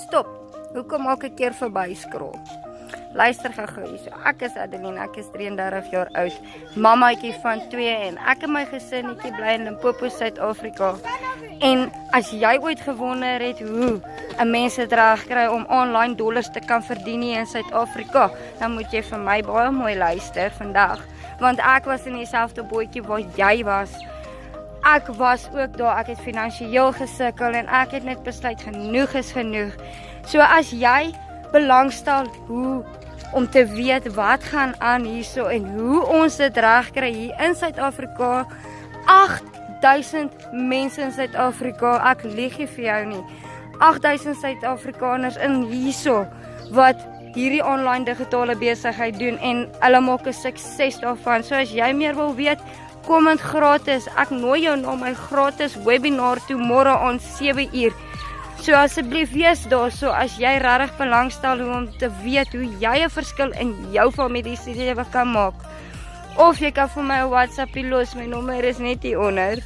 stop. Hoekom maak ek keer verby scroll? Luister gou hierso. Ek is Adeline, ek is 33 jaar oud, mamaatjie van 2 en ek en my gesinnetjie bly in Limpopo, Suid-Afrika. En as jy ooit gewonder het hoe 'n mens dit reg kry om online dollars te kan verdien in Suid-Afrika, dan moet jy vir my baie mooi luister vandag, want ek was in dieselfde bootjie waar jy was. Ek was ook daar, ek het finansiëel gesukkel en ek het net besluit genoeg is genoeg. So as jy belangstel om te weet wat gaan aan hierso en hoe ons dit reg kry hier in Suid-Afrika, 8000 mense in Suid-Afrika, ek lieg nie vir jou nie, 8000 Suid-Afrikaners in hierso, wat hierdie online digitale besigheid doen en hulle maak 'n sukses daarvan. So as jy meer wil weet, kom in gratis. Ek nooi jou na my gratis webinar toe môre aan 7 uur. So asseblief wees daar, so as jy regtig belangstel om te weet hoe jy 'n verskil in jou familie se lewe kan maak. Of jy kan vir my 'n WhatsApp los, my nommer is net hier onder.